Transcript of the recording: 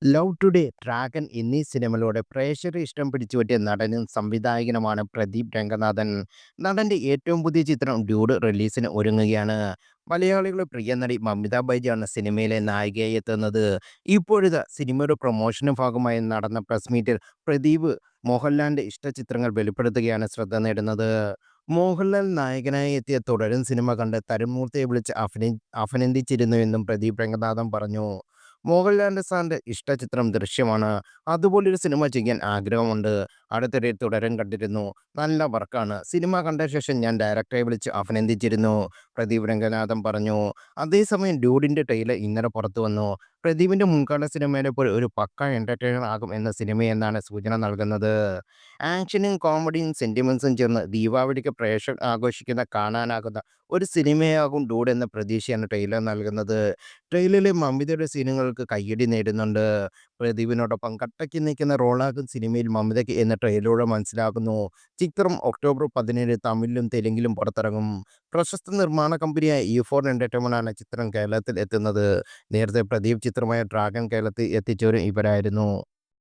Love today, dragon എന്നീ സിനിമകളിലൂടെ പ്രേക്ഷകരുടെ ഇഷ്ടം പിടിച്ചുപറ്റിയ നടനും സംവിധായകനുമാണ് പ്രദീപ് രംഗനാഥൻ. നടന്റെ ഏറ്റവും പുതിയ ചിത്രം ഡ്യൂഡ് റിലീസിന് ഒരുങ്ങുകയാണ്. മലയാളികളുടെ പ്രിയ നടി മമിത ബൈജാണ് സിനിമയിലെ നായികയായി എത്തുന്നത്. ഇപ്പോഴിതാ സിനിമയുടെ പ്രൊമോഷന് ഭാഗമായി നടന്ന പ്രസ് മീറ്റിൽ പ്രദീപ് മോഹൻലാലിന്റെ ഇഷ്ടചിത്രങ്ങൾ വെളിപ്പെടുത്തുകയാണ് ശ്രദ്ധ നേടുന്നത്. മോഹൻലാൽ നായകനായി എത്തിയ തുടരും സിനിമ കണ്ട് തരുൺമൂർത്തിയെ വിളിച്ച് അഭിനന്ദിച്ചിരുന്നുവെന്നും പ്രദീപ് രംഗനാഥൻ പറഞ്ഞു. മോഹൻലാലിന്റെ സാറിന്റെ ഇഷ്ടചിത്രം ദൃശ്യമാണ്. അതുപോലൊരു സിനിമ ചെയ്യാൻ ആഗ്രഹമുണ്ട്. അടുത്തിടെ തുടരും കണ്ടിരുന്നു. നല്ല വർക്കാണ്. സിനിമ കണ്ട ശേഷം ഞാൻ ഡയറക്ടറെ വിളിച്ച് അഭിനന്ദിച്ചിരുന്നു. പ്രദീപ് രംഗനാഥൻ പറഞ്ഞു. അതേസമയം ഡ്യൂഡിന്റെ ട്രെയിലർ ഇന്നലെ പുറത്തു വന്നു. പ്രദീപിന്റെ മുൻകാല സിനിമയിലെ പോലെ ഒരു പക്ക എന്റർടൈനർ ആകും എന്ന സിനിമയെന്നാണ് സൂചന നൽകുന്നത്. ആക്ഷനും കോമഡിയും സെന്റിമെന്റ്സും ചേർന്ന് ദീപാവലിക്ക് പ്രേക്ഷകർ ആഘോഷിക്കുന്ന കാണാനാകുന്ന ഒരു സിനിമയാകും ഡൂഡ് എന്ന പ്രതീക്ഷയാണ് ട്രെയിലർ നൽകുന്നത്. ട്രെയിലറിലെ മമിതയുടെ സീനുകൾക്ക് കയ്യടി നേടുന്നുണ്ട്. പ്രദീപിനോടൊപ്പം കട്ടയ്ക്ക് നിൽക്കുന്ന റോളാകും സിനിമയിൽ മമിതയ്ക്ക് എന്ന് ട്രെയിലറിലൂടെ മനസ്സിലാകുന്നു. ചിത്രം ഒക്ടോബർ 17 തമിഴിലും തെലുങ്കിലും പുറത്തിറങ്ങും. പ്രശസ്ത നിർമ്മാണ കമ്പനിയായ E4 എന്റർടൈൻമെന്റ് ആണ് ചിത്രം കേരളത്തിൽ എത്തുന്നത്. നേരത്തെ പ്രദീപ് ചിത്രമായ ഡ്രാഗൺ കേരളത്തിൽ എത്തിച്ചവരും ഇവരായിരുന്നു.